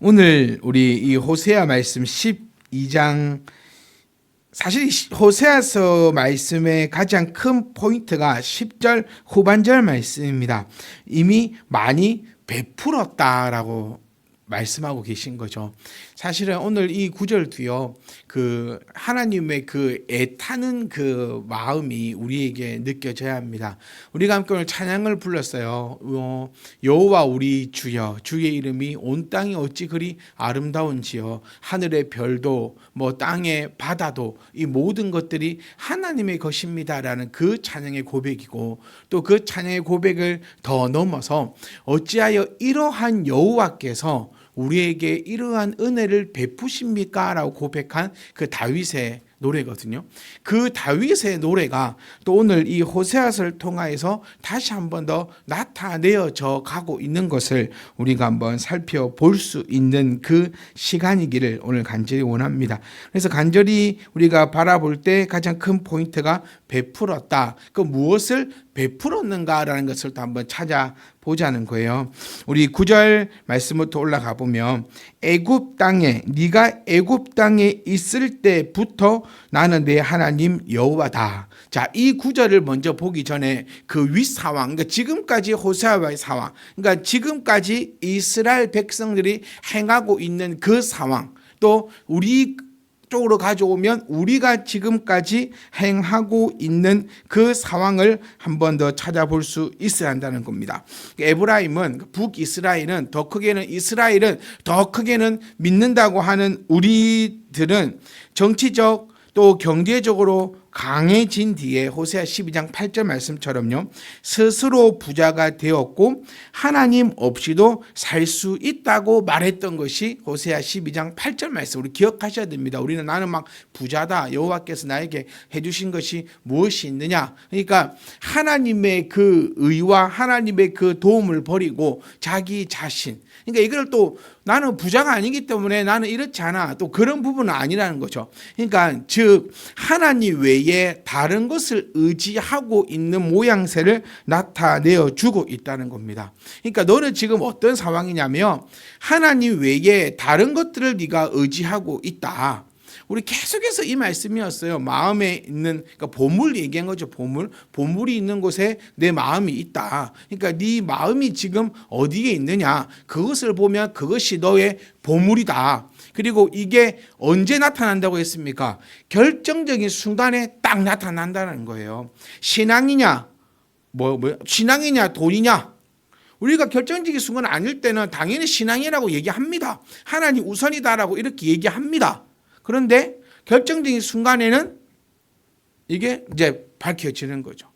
오늘 우리 이 호세아 말씀 12장, 사실 호세아서 말씀의 가장 큰 포인트가 10절 후반절 말씀입니다. 이미 많이 베풀었다라고 말씀하고 계신 거죠. 사실은 오늘 이 구절 뒤요, 그 하나님의 그 애타는 그 마음이 우리에게 느껴져야 합니다. 우리가 함께 오늘 찬양을 불렀어요. 여호와 우리 주여, 주의 이름이 온 땅이 어찌 그리 아름다운지요. 하늘의 별도 뭐 땅의 바다도 이 모든 것들이 하나님의 것입니다라는 그 찬양의 고백이고, 또 그 찬양의 고백을 더 넘어서 어찌하여 이러한 여호와께서 우리에게 이러한 은혜를 베푸십니까? 라고 고백한 그 다윗의 노래거든요. 그 다윗의 노래가 또 오늘 이 호세아서를 통하여서 다시 한 번 더 나타내어져 가고 있는 것을 우리가 한번 살펴볼 수 있는 그 시간이기를 오늘 간절히 원합니다. 그래서 간절히 우리가 바라볼 때 가장 큰 포인트가 베풀었다. 그 무엇을 베풀었는가라는 것을 또 한번 찾아보자는 거예요. 우리 9절 말씀부터 올라가 보면, 애굽 땅에, 네가 애굽 땅에 있을 때부터 나는 내 하나님 여호와다. 자, 이 구절을 먼저 보기 전에 그 윗 상황, 그러니까 지금까지 호세아와의 상황, 그러니까 지금까지 이스라엘 백성들이 행하고 있는 그 상황, 또 우리 쪽으로 가져오면 우리가 지금까지 행하고 있는 그 상황을 한 번 더 찾아볼 수 있어야 한다는 겁니다. 에브라임은, 북이스라엘은, 더 크게는 이스라엘은, 더 크게는 믿는다고 하는 우리들은 정치적 또 경제적으로 강해진 뒤에 호세아 12장 8절 말씀처럼요, 스스로 부자가 되었고 하나님 없이도 살 수 있다고 말했던 것이 호세아 12장 8절 말씀, 우리 기억하셔야 됩니다. 우리는 나는 막 부자다, 여호와께서 나에게 해주신 것이 무엇이 있느냐. 그러니까 하나님의 그 의와 하나님의 그 도움을 버리고 자기 자신, 그러니까 이걸 또 나는 부자가 아니기 때문에 나는 이렇지 않아, 또 그런 부분은 아니라는 거죠. 그러니까 즉 하나님 외에 다른 것을 의지하고 있는 모양새를 나타내어 주고 있다는 겁니다. 그러니까 너는 지금 어떤 상황이냐면 하나님 외에 다른 것들을 네가 의지하고 있다. 우리 계속해서 이 말씀이었어요. 마음에 있는, 그러니까 보물 얘기한 거죠. 보물이 있는 곳에 내 마음이 있다. 그러니까 네 마음이 지금 어디에 있느냐, 그것을 보면 그것이 너의 보물이다. 그리고 이게 언제 나타난다고 했습니까? 결정적인 순간에 딱 나타난다는 거예요. 신앙이냐, 신앙이냐 돈이냐. 우리가 결정적인 순간 아닐 때는 당연히 신앙이라고 얘기합니다. 하나님 우선이다라고 이렇게 얘기합니다. 그런데 결정적인 순간에는 이게 이제 밝혀지는 거죠.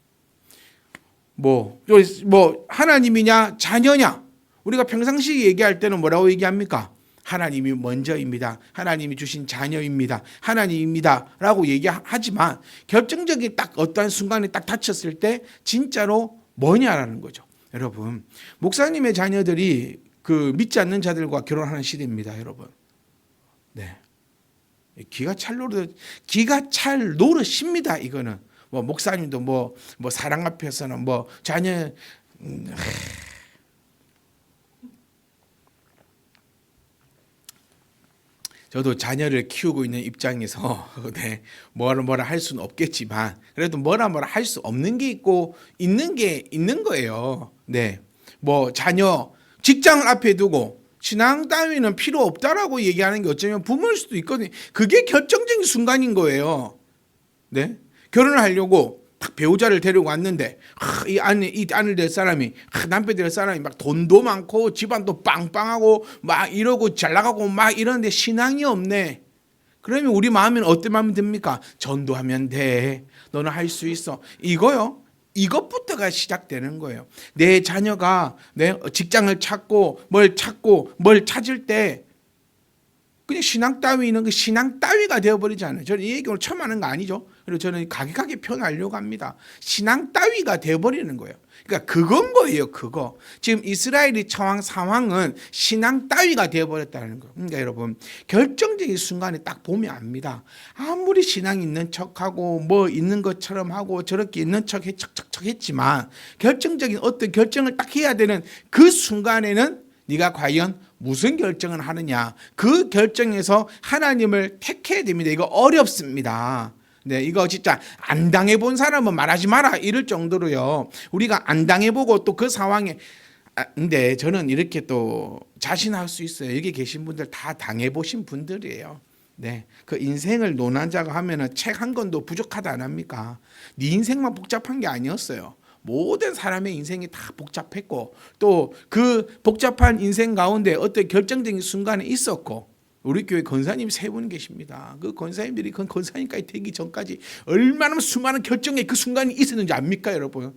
하나님이냐 자녀냐. 우리가 평상시 얘기할 때는 뭐라고 얘기합니까? 하나님이 먼저입니다. 하나님이 주신 자녀입니다. 하나님입니다. 라고 얘기하지만 결정적인 딱 어떠한 순간에 딱 닥쳤을 때 진짜로 뭐냐라는 거죠. 여러분, 목사님의 자녀들이 그 믿지 않는 자들과 결혼하는 시대입니다. 여러분. 네. 기가 찰 노릇입니다. 이거는 목사님도 사랑 앞에서는 자녀 저도 자녀를 키우고 있는 입장에서 네, 뭐라 할 수는 없겠지만 그래도 뭐라 할 수 없는 게 있고 있는 게 있는 거예요. 네, 자녀 직장을 앞에 두고 신앙 따위는 필요 없다라고 얘기하는 게 어쩌면 부모일 수도 있거든요. 그게 결정적인 순간인 거예요. 네, 결혼을 하려고 딱 배우자를 데리고 왔는데 이 아내를 될 사람이 남편 될 사람이 막 돈도 많고 집안도 빵빵하고 막 이러고 잘 나가고 막 이러는데 신앙이 없네. 그러면 우리 마음에는 어떤 마음이 듭니까? 전도하면 돼. 너는 할 수 있어. 이것부터가 시작되는 거예요. 내 자녀가 내 직장을 찾고 뭘 찾을 때 그냥 신앙 따위는 그 신앙 따위가 되어버리잖아요. 저는 이 얘기를 처음 하는 거 아니죠. 그리고 저는 각각하게 표현하려고 합니다. 신앙 따위가 되어버리는 거예요. 그러니까 그건 거예요. 그거. 지금 이스라엘이 처한 상황은 신앙 따위가 되어버렸다는 거예요. 그러니까 여러분, 결정적인 순간에 딱 보면 압니다. 아무리 신앙 있는 척하고 있는 것처럼 하고 저렇게 있는 척 했지만 결정적인 어떤 결정을 딱 해야 되는 그 순간에는 네가 과연 무슨 결정을 하느냐. 그 결정에서 하나님을 택해야 됩니다. 이거 어렵습니다. 네, 이거 진짜 안 당해본 사람은 말하지 마라 이럴 정도로요. 우리가 안 당해보고 또 그 상황에 근데 저는 이렇게 또 자신할 수 있어요. 여기 계신 분들 다 당해보신 분들이에요. 네, 그 인생을 논하자고 하면은 책 한 권도 부족하다 안 합니까? 네 인생만 복잡한 게 아니었어요. 모든 사람의 인생이 다 복잡했고 또 그 복잡한 인생 가운데 어떤 결정적인 순간에 있었고 우리 교회 권사님 세 분 계십니다. 그 권사님들이 그 권사님까지 되기 전까지 얼마나 수많은 결정의 그 순간이 있었는지 압니까 여러분?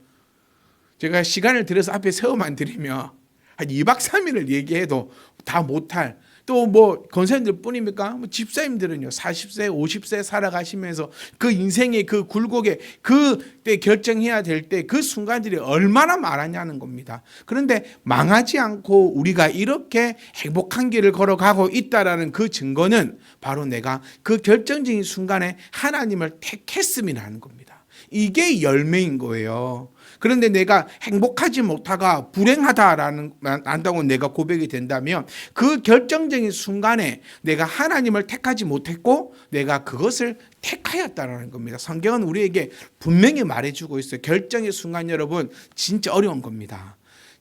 제가 시간을 들여서 앞에 세워만 드리면 한 2박 3일을 얘기해도 다 못할 또 뭐 권사님들 뿐입니까? 뭐 집사님들은요 40세 50세 살아가시면서 그 인생의 그 굴곡에 그때 결정해야 될 때 그 순간들이 얼마나 많았냐는 겁니다. 그런데 망하지 않고 우리가 이렇게 행복한 길을 걸어가고 있다라는 그 증거는 바로 내가 그 결정적인 순간에 하나님을 택했음이라는 겁니다. 이게 열매인 거예요. 그런데 내가 행복하지 못하가 불행하다라는 안다고 내가 고백이 된다면 그 결정적인 순간에 내가 하나님을 택하지 못했고 내가 그것을 택하였다라는 겁니다. 성경은 우리에게 분명히 말해주고 있어요. 결정의 순간 여러분 진짜 어려운 겁니다.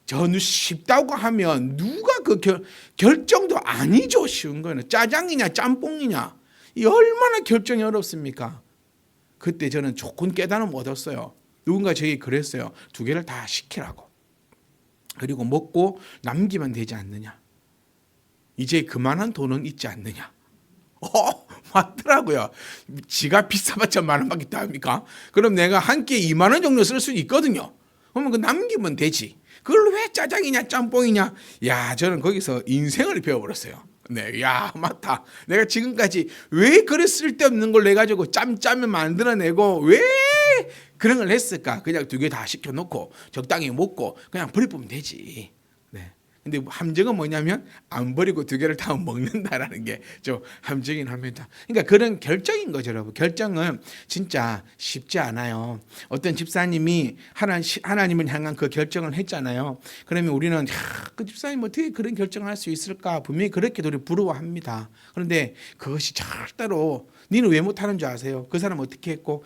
저는 쉽다고 하면 누가 그 결정도 아니죠. 쉬운 거는 짜장이냐 짬뽕이냐 이 얼마나 결정이 어렵습니까? 그때 저는 좋은 깨달음 얻었어요. 누군가 저에게 그랬어요. 2개를 다 시키라고. 그리고 먹고 남기면 되지 않느냐. 이제 그만한 돈은 있지 않느냐. 맞더라고요. 지가 비싸봤자 10,000원 밖에 더 합니까? 그럼 내가 한 끼에 20,000원 정도 쓸 수 있거든요. 그러면 그 남기면 되지. 그걸 왜 짜장이냐 짬뽕이냐. 야, 저는 거기서 인생을 배워버렸어요. 네, 야, 맞다. 내가 지금까지 왜 그래 쓸데없는 걸 내 가지고 짬짬을 만들어내고 왜 그런 걸 했을까? 그냥 2개 다 시켜놓고 적당히 먹고 그냥 버리면 되지. 네. 근데 함정은 뭐냐면 안 버리고 2개를 다 먹는다라는 게 좀 함정이긴 합니다. 그러니까 그런 결정인 거죠, 여러분. 결정은 진짜 쉽지 않아요. 어떤 집사님이 하나님을 향한 그 결정을 했잖아요. 그러면 우리는 그 집사님 어떻게 그런 결정을 할 수 있을까? 분명히 그렇게 우리 부러워합니다. 그런데 그것이 절대로 니는 왜 못하는 줄 아세요? 그 사람 어떻게 했고?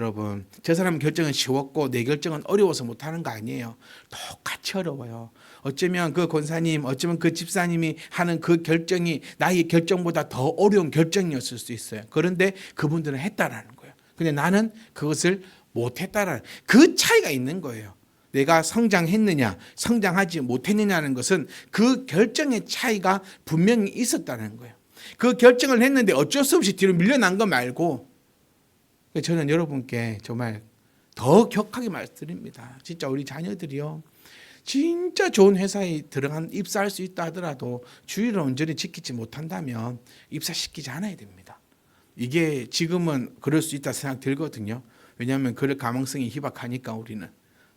여러분, 저 사람 결정은 쉬웠고 내 결정은 어려워서 못하는 거 아니에요. 똑같이 어려워요. 어쩌면 그 권사님, 어쩌면 그 집사님이 하는 그 결정이 나의 결정보다 더 어려운 결정이었을 수 있어요. 그런데 그분들은 했다라는 거예요. 근데 나는 그것을 못했다라는 그 차이가 있는 거예요. 내가 성장했느냐, 성장하지 못했느냐는 것은 그 결정의 차이가 분명히 있었다는 거예요. 그 결정을 했는데 어쩔 수 없이 뒤로 밀려난 거 말고 저는 여러분께 정말 더 격하게 말씀드립니다. 진짜 우리 자녀들이요. 진짜 좋은 회사에 입사할 수 있다 하더라도 주의를 온전히 지키지 못한다면 입사시키지 않아야 됩니다. 이게 지금은 그럴 수 있다 생각 들거든요. 왜냐하면 그럴 가능성이 희박하니까 우리는.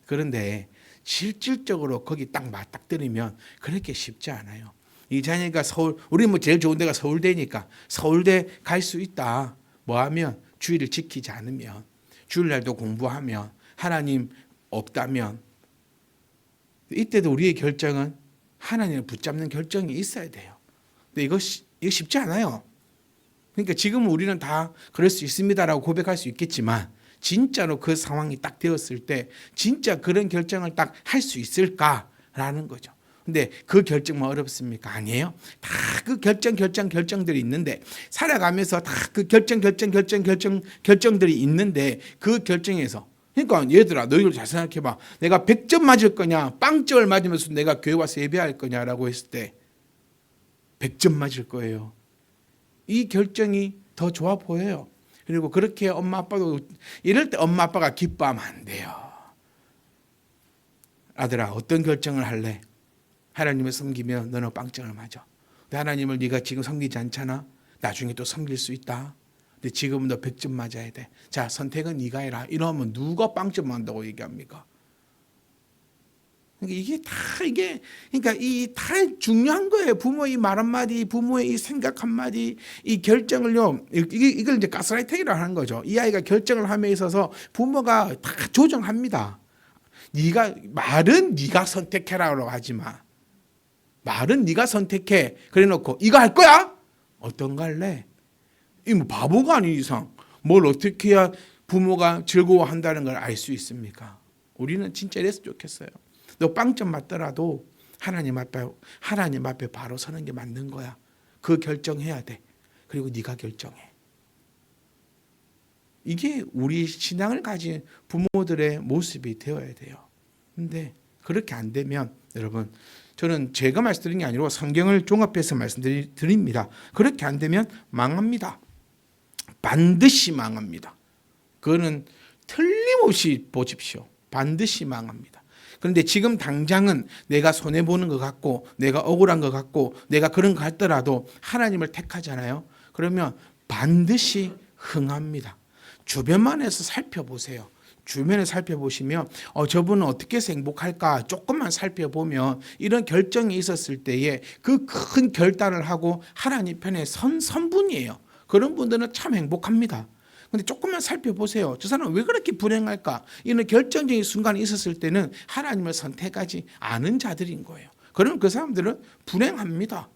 그런데 실질적으로 거기 딱 맞닥뜨리면 그렇게 쉽지 않아요. 이 자녀가 우리 뭐 제일 좋은 데가 서울대니까 서울대 갈 수 있다. 뭐 하면 주의를 지키지 않으면 주일날도 공부하면 하나님 없다면 이때도 우리의 결정은 하나님을 붙잡는 결정이 있어야 돼요. 근데 이거 쉽지 않아요. 그러니까 지금 우리는 다 그럴 수 있습니다라고 고백할 수 있겠지만 진짜로 그 상황이 딱 되었을 때 진짜 그런 결정을 딱 할 수 있을까라는 거죠. 근데 그 결정만 어렵습니까? 아니에요. 다 그 결정들이 있는데 살아가면서 다 그 결정들이 있는데 그 결정에서 그러니까 얘들아 너희들 잘 생각해봐. 내가 100점 맞을 거냐 빵점을 맞으면서 내가 교회 와서 예배할 거냐라고 했을 때 100점 맞을 거예요. 이 결정이 더 좋아 보여요. 그리고 그렇게 엄마 아빠도 이럴 때 엄마 아빠가 기뻐하면 안 돼요. 아들아 어떤 결정을 할래? 하나님을 섬기면 너는 빵점을 맞아. 근데 하나님을 네가 지금 섬기지 않잖아. 나중에 또 섬길 수 있다. 근데 지금은 너 100점 맞아야 돼. 자 선택은 네가 해라. 이러면 누가 빵점 맞는다고 얘기합니까? 그러니까 이 다 중요한 거예요. 부모의 말 한마디, 부모의 이 생각 한마디, 이 결정을요. 이걸 이제 가스라이팅이라고 하는 거죠. 이 아이가 결정을 함에 있어서 부모가 다 조정합니다. 말은 네가 선택해라고 하지 마. 말은 네가 선택해. 그래놓고 이거 할 거야? 어떤 거 할래? 이 뭐 바보가 아닌 이상 뭘 어떻게 해야 부모가 즐거워한다는 걸 알 수 있습니까? 우리는 진짜 이랬으면 좋겠어요. 너 빵점 맞더라도 하나님 앞에 바로 서는 게 맞는 거야. 그 결정해야 돼. 그리고 네가 결정해. 이게 우리 신앙을 가진 부모들의 모습이 되어야 돼요. 근데 그렇게 안 되면 여러분, 저는 제가 말씀드린 게 아니고 성경을 종합해서 말씀드립니다. 그렇게 안 되면 망합니다. 반드시 망합니다. 그거는 틀림없이 보십시오. 반드시 망합니다. 그런데 지금 당장은 내가 손해보는 것 같고 내가 억울한 것 같고 내가 그런 것 같더라도 하나님을 택하잖아요. 그러면 반드시 흥합니다. 주변만 해서 살펴보세요. 주변에 살펴보시면 저분은 어떻게 해서 행복할까 조금만 살펴보면 이런 결정이 있었을 때에 그 큰 결단을 하고 하나님 편에 선 분이에요. 그런 분들은 참 행복합니다. 근데 조금만 살펴보세요. 저 사람은 왜 그렇게 불행할까? 이런 결정적인 순간이 있었을 때는 하나님을 선택하지 않은 자들인 거예요. 그러면 그 사람들은 불행합니다.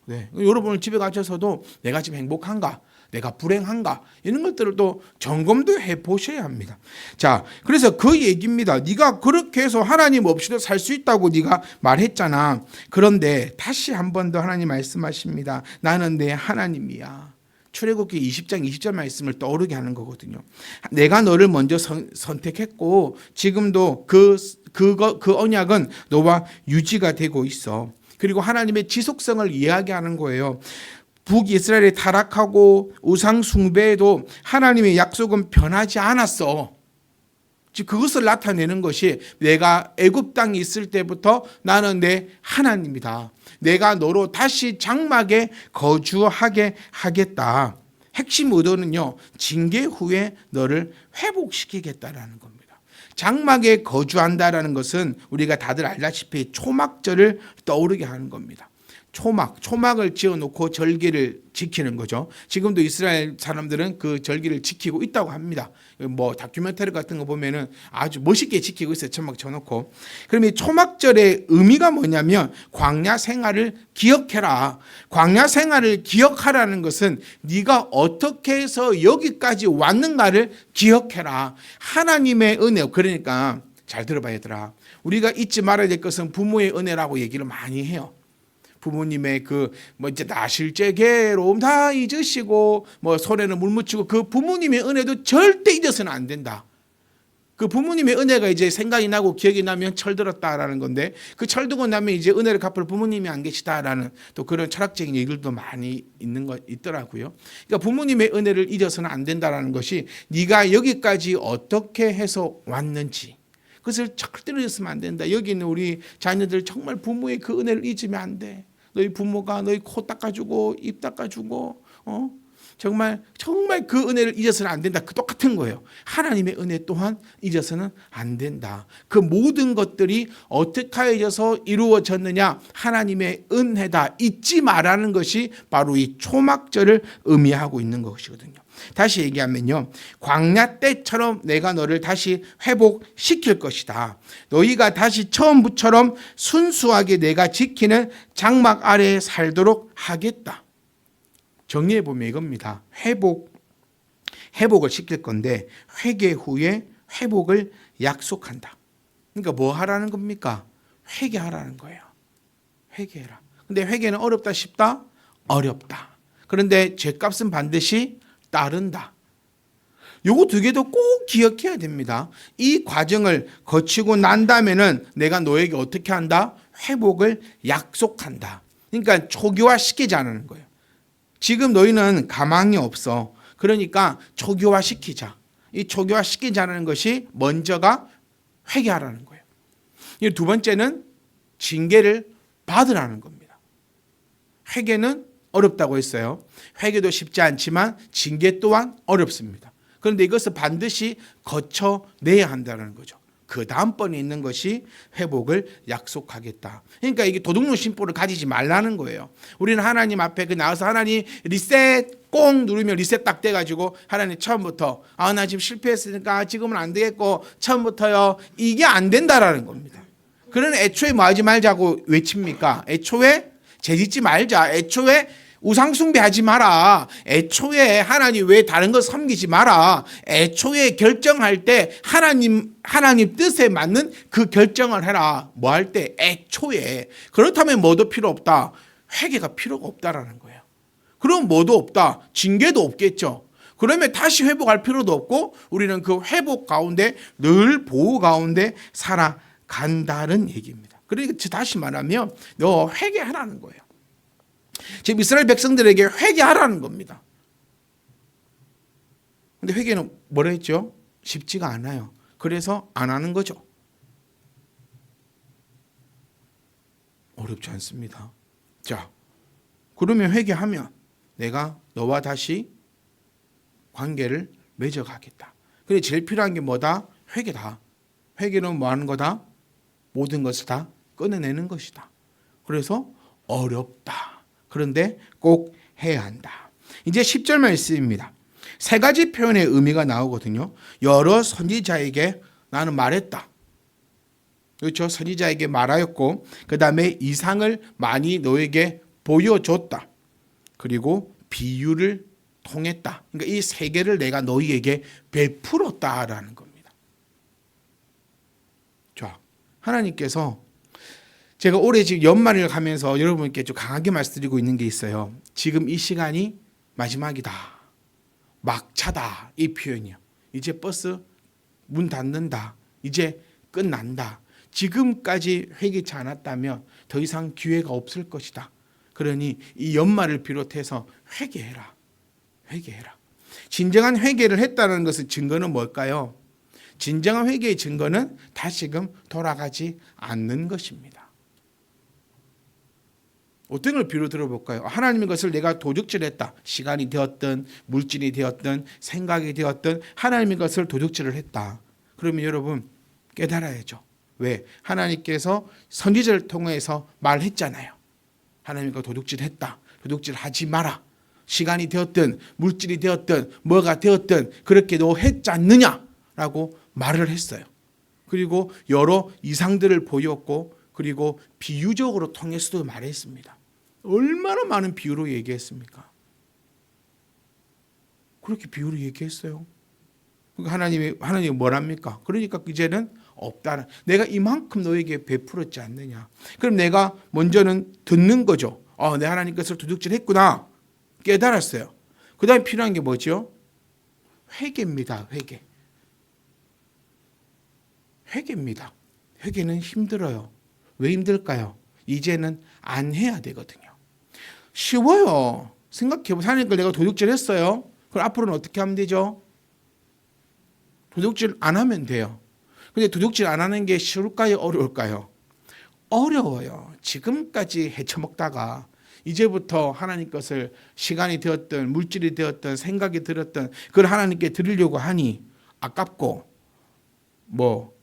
네. 여러분 집에 가셔서도 내가 지금 행복한가? 내가 불행한가? 이런 것들을 또 점검도 해보셔야 합니다. 자, 그래서 그 얘기입니다. 네가 그렇게 해서 하나님 없이도 살 수 있다고 네가 말했잖아. 그런데 다시 한 번 더 하나님 말씀하십니다. 나는 내 하나님이야. 출애굽기 20장 20절 말씀을 떠오르게 하는 거거든요. 내가 너를 먼저 선택했고 지금도 그 언약은 너와 유지가 되고 있어. 그리고 하나님의 지속성을 이야기하는 거예요. 북이스라엘이 타락하고 우상 숭배에도 하나님의 약속은 변하지 않았어. 즉 그것을 나타내는 것이 내가 애굽 땅에 있을 때부터 나는 내 하나님이다. 내가 너로 다시 장막에 거주하게 하겠다. 핵심 의도는요, 징계 후에 너를 회복시키겠다라는 겁니다. 장막에 거주한다라는 것은 우리가 다들 알다시피 초막절을 떠오르게 하는 겁니다. 초막을 지어놓고 절기를 지키는 거죠. 지금도 이스라엘 사람들은 그 절기를 지키고 있다고 합니다. 뭐 다큐멘터리 같은 거 보면은 아주 멋있게 지키고 있어요. 초막 쳐놓고. 그럼 이 초막절의 의미가 뭐냐면 광야 생활을 기억해라. 광야 생활을 기억하라는 것은 네가 어떻게 해서 여기까지 왔는가를 기억해라. 하나님의 은혜. 그러니까 잘 들어봐야 되더라. 우리가 잊지 말아야 될 것은 부모의 은혜라고 얘기를 많이 해요. 부모님의 이제 나실제 괴로움 다 잊으시고 손에는 물 묻히고 그 부모님의 은혜도 절대 잊어서는 안 된다. 그 부모님의 은혜가 이제 생각이 나고 기억이 나면 철들었다라는 건데 그 철들고 나면 이제 은혜를 갚을 부모님이 안 계시다라는 또 그런 철학적인 얘기들도 많이 있더라고요. 그러니까 부모님의 은혜를 잊어서는 안 된다라는 것이 네가 여기까지 어떻게 해서 왔는지 그것을 절대로 잊으면 안 된다. 여기 있는 우리 자녀들 정말 부모의 그 은혜를 잊으면 안 돼. 너희 부모가 너희 코 닦아주고 입 닦아주고 정말 그 은혜를 잊어서는 안 된다. 그 똑같은 거예요. 하나님의 은혜 또한 잊어서는 안 된다. 그 모든 것들이 어떻게 하여져서 이루어졌느냐? 하나님의 은혜다. 잊지 말라는 것이 바로 이 초막절을 의미하고 있는 것이거든요. 다시 얘기하면요. 광야 때처럼 내가 너를 다시 회복시킬 것이다. 너희가 다시 처음부처럼 순수하게 내가 지키는 장막 아래에 살도록 하겠다. 정리해 보면 이겁니다. 회복을 시킬 건데 회개 후에 회복을 약속한다. 그러니까 뭐 하라는 겁니까? 회개하라는 거예요. 회개해라. 근데 회개는 어렵다 쉽다? 어렵다. 그런데 죄값은 반드시 따른다. 요거 두 개도 꼭 기억해야 됩니다. 이 과정을 거치고 난 다음에는 내가 너에게 어떻게 한다? 회복을 약속한다. 그러니까 초기화시키지 않는 거예요. 지금 너희는 가망이 없어. 그러니까 초기화시키자. 이 초기화시키자는 것이 먼저가 회개하라는 거예요. 두 번째는 징계를 받으라는 겁니다. 회개는 어렵다고 했어요. 회개도 쉽지 않지만 징계 또한 어렵습니다. 그런데 이것을 반드시 거쳐내야 한다는 거죠. 그 다음번에 있는 것이 회복을 약속하겠다. 그러니까 이게 도둑놈 심보를 가지지 말라는 거예요. 우리는 하나님 앞에 나와서 하나님 리셋 꼭 누르면 리셋 딱 돼가지고 하나님 처음부터 나 지금 실패했으니까 지금은 안 되겠고 처음부터요. 이게 안 된다라는 겁니다. 그러는 애초에 뭐 하지 말자고 외칩니까? 애초에 죄짓지 말자. 애초에 우상숭배하지 마라. 애초에 하나님 외에 다른 거 섬기지 마라. 애초에 결정할 때 하나님 뜻에 맞는 그 결정을 해라. 뭐 할 때? 애초에. 그렇다면 뭐도 필요 없다. 회개가 필요가 없다라는 거예요. 그럼 뭐도 없다. 징계도 없겠죠. 그러면 다시 회복할 필요도 없고 우리는 그 회복 가운데 늘 보호 가운데 살아간다는 얘기입니다. 그러니까 다시 말하면 너 회개하라는 거예요. 지금 이스라엘 백성들에게 회개하라는 겁니다. 근데 회개는 뭐라 했죠? 쉽지가 않아요. 그래서 안 하는 거죠. 어렵지 않습니다. 자, 그러면 회개하면 내가 너와 다시 관계를 맺어가겠다. 그래 제일 필요한 게 뭐다? 회개다. 회개는 뭐 하는 거다? 모든 것을 다 끊어내는 것이다. 그래서 어렵다. 그런데 꼭 해야 한다. 이제 10절 말씀입니다. 세 가지 표현의 의미가 나오거든요. 여러 선지자에게 나는 말했다. 그렇죠? 선지자에게 말하였고 그 다음에 이상을 많이 너에게 보여줬다. 그리고 비유를 통했다. 그러니까 이 세 개를 내가 너희에게 베풀었다라는 겁니다. 자, 하나님께서 제가 올해 지금 연말을 가면서 여러분께 좀 강하게 말씀드리고 있는 게 있어요. 지금 이 시간이 마지막이다. 막차다. 이 표현이요. 이제 버스 문 닫는다. 이제 끝난다. 지금까지 회개치 않았다면 더 이상 기회가 없을 것이다. 그러니 이 연말을 비롯해서 회개해라. 회개해라. 진정한 회개를 했다는 것의 증거는 뭘까요? 진정한 회개의 증거는 다시금 돌아가지 않는 것입니다. 어떤 걸 비로 들어볼까요? 하나님의 것을 내가 도둑질했다. 시간이 되었든 물질이 되었든 생각이 되었든 하나님의 것을 도둑질을 했다. 그러면 여러분 깨달아야죠. 왜? 하나님께서 선지자를 통해서 말했잖아요. 하나님과 도둑질했다. 도둑질하지 마라. 시간이 되었든 물질이 되었든 뭐가 되었든 그렇게 너 했지 않느냐라고 말을 했어요. 그리고 여러 이상들을 보였고 그리고 비유적으로 통해서도 말했습니다. 얼마나 많은 비유로 얘기했습니까? 그렇게 비유로 얘기했어요. 하나님이 뭐랍니까? 그러니까 이제는 없다는. 내가 이만큼 너에게 베풀었지 않느냐. 그럼 내가 먼저는 듣는 거죠. 내 하나님 것을 도둑질했구나. 깨달았어요. 그 다음에 필요한 게 뭐죠? 회개입니다. 회개. 회개입니다. 회개는 힘들어요. 왜 힘들까요? 이제는 안 해야 되거든요. 쉬워요. 생각해보세요. 하나님 걸 내가 도둑질했어요. 그럼 앞으로는 어떻게 하면 되죠? 도둑질 안 하면 돼요. 근데 도둑질 안 하는 게 쉬울까요? 어려울까요? 어려워요. 지금까지 헤쳐먹다가 이제부터 하나님 것을 시간이 되었든 물질이 되었든 생각이 들었든 그걸 하나님께 드리려고 하니 아깝고 뭐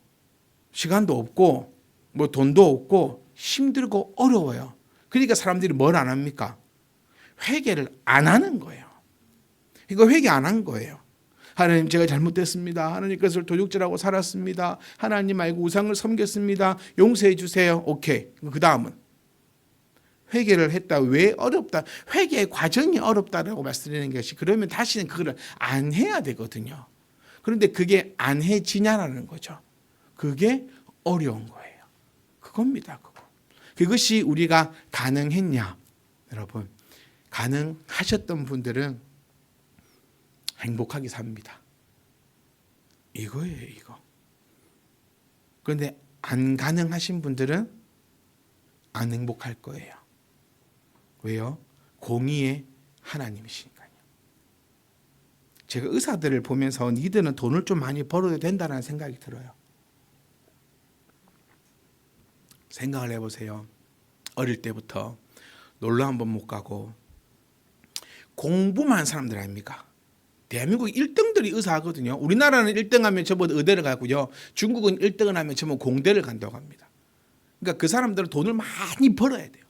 시간도 없고 뭐 돈도 없고 힘들고 어려워요. 그러니까 사람들이 뭘 안 합니까? 회개를 안 하는 거예요. 이거 회개 안 한 거예요. 하나님 제가 잘못됐습니다. 하나님 것을 도둑질하고 살았습니다. 하나님 말고 우상을 섬겼습니다. 용서해 주세요. 오케이. 그 다음은 회개를 했다. 왜 어렵다? 회개의 과정이 어렵다라고 말씀드리는 것이 그러면 다시는 그걸 안 해야 되거든요. 그런데 그게 안 해지냐라는 거죠. 그게 어려운 거예요. 그겁니다. 그거. 그것이 우리가 가능했냐? 여러분 가능하셨던 분들은 행복하게 삽니다. 이거예요. 이거. 그런데 안 가능하신 분들은 안 행복할 거예요. 왜요? 공의의 하나님이시니까요. 제가 의사들을 보면서 니들은 돈을 좀 많이 벌어도 된다는 생각이 들어요. 생각을 해보세요. 어릴 때부터 놀러 한 번 못 가고 공부만 하는 사람들 아닙니까? 대한민국 1등들이 의사하거든요. 우리나라는 1등하면 전부 의대를 가고요. 중국은 1등을 하면 전부 공대를 간다고 합니다. 그러니까 그 사람들은 돈을 많이 벌어야 돼요.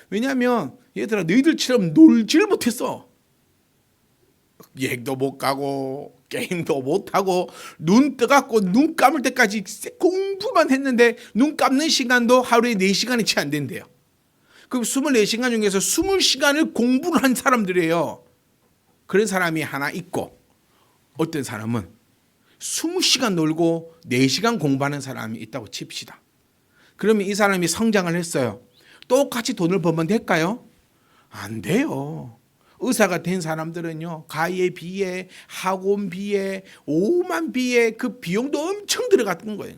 왜냐하면 얘들아 너희들처럼 놀지를 못했어. 여행도 못 가고 게임도 못 하고 눈 뜨갖고 눈 감을 때까지 공부만 했는데 눈 감는 시간도 하루에 4시간이 채 안 된대요. 그럼 24시간 중에서 20시간을 공부를 한 사람들이에요. 그런 사람이 하나 있고, 어떤 사람은 20시간 놀고 4시간 공부하는 사람이 있다고 칩시다. 그러면 이 사람이 성장을 했어요. 똑같이 돈을 벌면 될까요? 안 돼요. 의사가 된 사람들은요, 가예비에, 학원비에, 오만비에 그 비용도 엄청 들어갔던 거예요.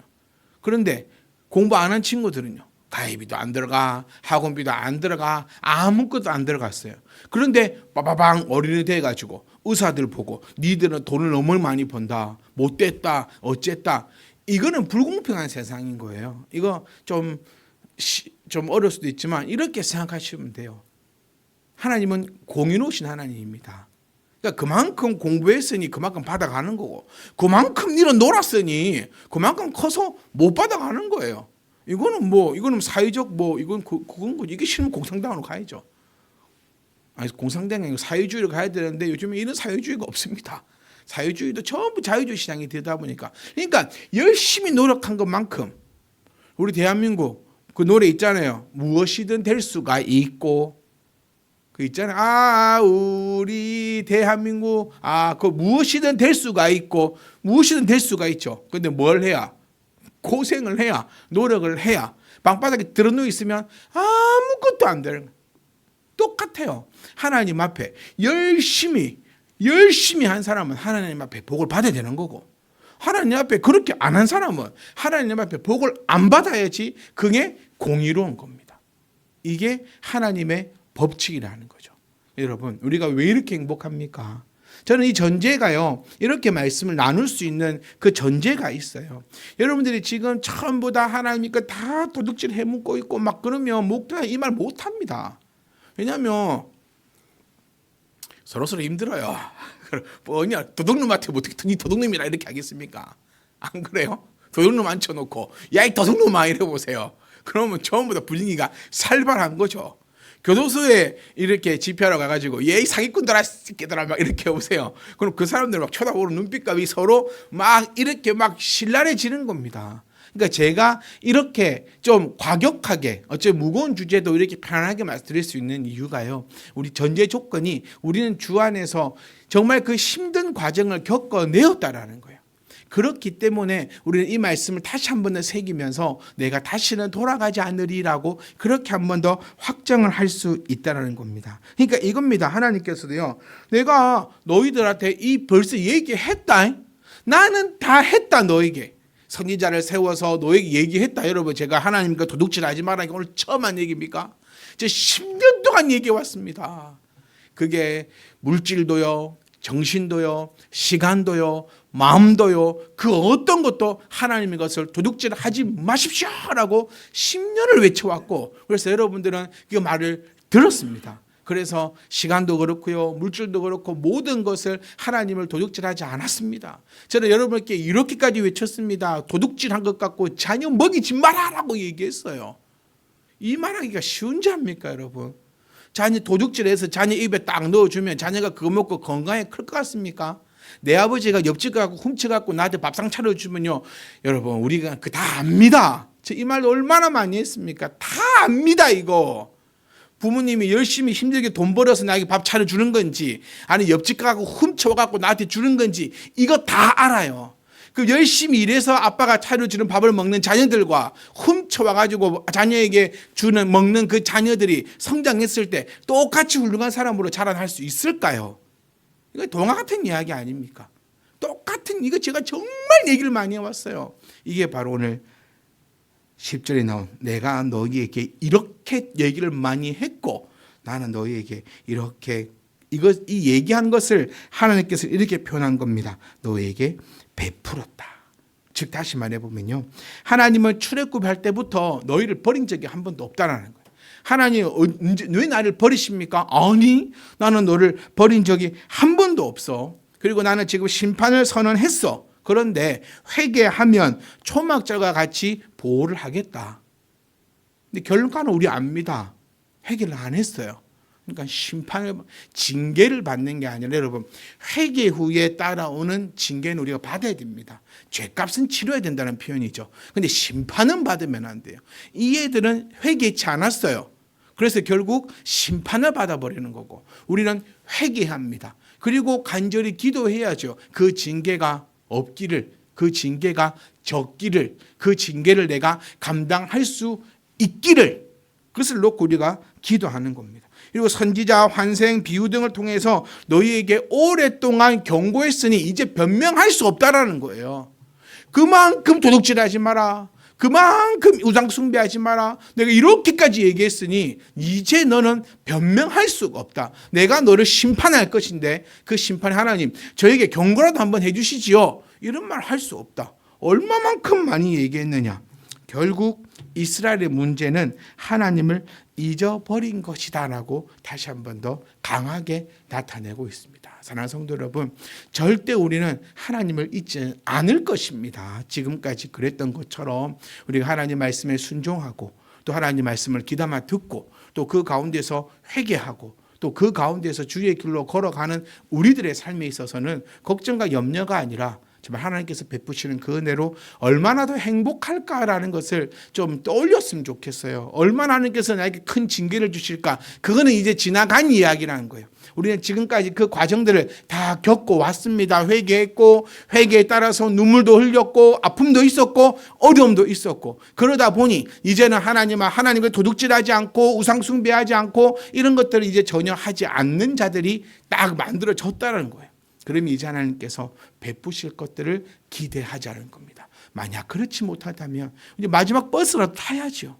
그런데 공부 안 한 친구들은요, 가예비도 안 들어가, 학원비도 안 들어가, 아무것도 안 들어갔어요. 그런데 빠바방 어린이 돼가지고 의사들 보고 니들은 돈을 너무 많이 번다, 못됐다, 어쨌다. 이거는 불공평한 세상인 거예요. 이거 좀 어려울 수도 있지만 이렇게 생각하시면 돼요. 하나님은 공의로우신 하나님입니다. 그러니까 그만큼 공부했으니 그만큼 받아가는 거고, 그만큼 니는 놀았으니 그만큼 커서 못 받아가는 거예요. 이거는 사회적 그건 거지. 이게 싫으면 공산당으로 가야죠. 아니, 공산당이 아니고 사회주의로 가야 되는데 요즘에 이런 사회주의가 없습니다. 사회주의도 전부 자유주의 시장이 되다 보니까. 그러니까 열심히 노력한 것만큼 우리 대한민국 그 노래 있잖아요. 무엇이든 될 수가 있고, 그 있잖아요. 우리 대한민국, 그 무엇이든 될 수가 있고, 무엇이든 될 수가 있죠. 근데 뭘 해야? 고생을 해야, 노력을 해야. 방바닥에 들어누워 있으면 아무것도 안 되는 거예요. 똑같아요. 하나님 앞에 열심히 한 사람은 하나님 앞에 복을 받아야 되는 거고, 하나님 앞에 그렇게 안 한 사람은 하나님 앞에 복을 안 받아야지 그게 공의로운 겁니다. 이게 하나님의 법칙이라는 거죠. 여러분, 우리가 왜 이렇게 행복합니까? 저는 이 전제가요, 이렇게 말씀을 나눌 수 있는 그 전제가 있어요. 여러분들이 지금 전부 다 하나님께 다 도둑질 해먹고 있고 막 그러면 목사님 이 말 못합니다. 왜냐하면 서로 힘들어요. 뭐냐, 도둑놈한테 어떻게 니 도둑놈이라 이렇게 하겠습니까? 안 그래요? 도둑놈 앉혀놓고 야 이 도둑놈아 이래 보세요. 그러면 전부 다 분위기가 살벌한 거죠. 교도소에 이렇게 집회하러 가가지고 얘 사기꾼들아 새끼들아 막 이렇게 오세요. 그럼 그 사람들 막 쳐다보는 눈빛감이 서로 막 이렇게 막 신랄해지는 겁니다. 그러니까 제가 이렇게 좀 과격하게 어째 무거운 주제도 이렇게 편안하게 말씀드릴 수 있는 이유가요, 우리 전제 조건이 우리는 주 안에서 정말 그 힘든 과정을 겪어내었다라는 거예요. 그렇기 때문에 우리는 이 말씀을 다시 한 번 더 새기면서 내가 다시는 돌아가지 않으리라고 그렇게 한 번 더 확정을 할 수 있다는 겁니다. 그러니까 이겁니다. 하나님께서도요, 내가 너희들한테 벌써 얘기했다. 나는 다 했다. 너에게 선지자를 세워서 너에게 얘기했다. 여러분, 제가 하나님과 도둑질 하지 말라 오늘 처음 한 얘기입니까? 제 10년 동안 얘기해 왔습니다. 그게 물질도요, 정신도요, 시간도요, 마음도요, 그 어떤 것도 하나님의 것을 도둑질하지 마십시오라고 10년을 외쳐왔고, 그래서 여러분들은 그 말을 들었습니다. 그래서 시간도 그렇고요, 물질도 그렇고 모든 것을 하나님을 도둑질하지 않았습니다. 저는 여러분께 이렇게까지 외쳤습니다. 도둑질한 것 같고 자녀 먹이지 마라라고 얘기했어요. 이 말하기가 쉬운 자입니까, 여러분? 자녀 도둑질해서 자녀 입에 딱 넣어주면 자녀가 그거 먹고 건강에 클 것 같습니까? 내 아버지가 옆집 가고 훔쳐갖고 나한테 밥상 차려주면요, 여러분 우리가 그 다 압니다. 저 이 말 얼마나 많이 했습니까? 다 압니다. 이거 부모님이 열심히 힘들게 돈 벌어서 나에게 밥 차려주는 건지, 아니 옆집 가고 훔쳐갖고 나한테 주는 건지, 이거 다 알아요. 그 열심히 일해서 아빠가 차려주는 밥을 먹는 자녀들과 훔쳐와가지고 자녀에게 먹는 그 자녀들이 성장했을 때 똑같이 훌륭한 사람으로 자라날 수 있을까요? 이거 동화 같은 이야기 아닙니까? 똑같은, 이거 제가 정말 얘기를 많이 해왔어요. 이게 바로 오늘 10절에 나온 내가 너희에게 이렇게 얘기를 많이 했고 나는 너희에게 이렇게 이 얘기한 것을 하나님께서 이렇게 표현한 겁니다. 너희에게 베풀었다. 즉 다시 말해보면요, 하나님은 출애굽할 때부터 너희를 버린 적이 한 번도 없다라는 거예요. 하나님 왜 나를 버리십니까? 아니, 나는 너를 버린 적이 한 번도 없어. 그리고 나는 지금 심판을 선언했어. 그런데 회개하면 초막절과 같이 보호를 하겠다. 근데 결과는 우리 압니다. 회개를 안 했어요. 그러니까 징계를 받는 게 아니라 여러분 회개 후에 따라오는 징계는 우리가 받아야 됩니다. 죄값은 치러야 된다는 표현이죠. 근데 심판은 받으면 안 돼요. 이 애들은 회개치 않았어요. 그래서 결국 심판을 받아버리는 거고 우리는 회개합니다. 그리고 간절히 기도해야죠. 그 징계가 없기를, 그 징계가 적기를, 그 징계를 내가 감당할 수 있기를, 그것을 놓고 우리가 기도하는 겁니다. 그리고 선지자, 환생, 비유 등을 통해서 너희에게 오랫동안 경고했으니 이제 변명할 수 없다라는 거예요. 그만큼 도둑질하지 마라. 그만큼 우상 숭배하지 마라. 내가 이렇게까지 얘기했으니 이제 너는 변명할 수가 없다. 내가 너를 심판할 것인데 그 심판에 하나님 저에게 경고라도 한번 해주시지요. 이런 말 할 수 없다. 얼마만큼 많이 얘기했느냐. 결국 이스라엘의 문제는 하나님을 잊어버린 것이다라고 다시 한 번 더 강하게 나타내고 있습니다. 사랑하는 성도 여러분, 절대 우리는 하나님을 잊지 않을 것입니다. 지금까지 그랬던 것처럼 우리가 하나님 말씀에 순종하고 또 하나님 말씀을 귀담아 듣고 또 그 가운데서 회개하고 또 그 가운데서 주의 길로 걸어가는 우리들의 삶에 있어서는 걱정과 염려가 아니라 정말 하나님께서 베푸시는 그 은혜로 얼마나 더 행복할까라는 것을 좀 떠올렸으면 좋겠어요. 얼마나 하나님께서 나에게 큰 징계를 주실까. 그거는 이제 지나간 이야기라는 거예요. 우리는 지금까지 그 과정들을 다 겪고 왔습니다. 회개했고 회개에 따라서 눈물도 흘렸고 아픔도 있었고 어려움도 있었고 그러다 보니 이제는 하나님을 도둑질하지 않고 우상 숭배하지 않고 이런 것들을 이제 전혀 하지 않는 자들이 딱 만들어졌다는 거예요. 그러면 이제 하나님께서 베푸실 것들을 기대하자는 겁니다. 만약 그렇지 못하다면 이제 마지막 버스라도 타야죠.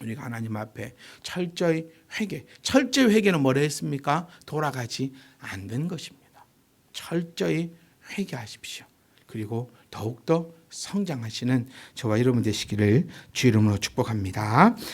우리가 하나님 앞에 철저히 회개. 철저히 회개는 뭐라 했습니까? 돌아가지 않는 것입니다. 철저히 회개하십시오. 그리고 더욱더 성장하시는 저와 여러분 되시기를 주 이름으로 축복합니다.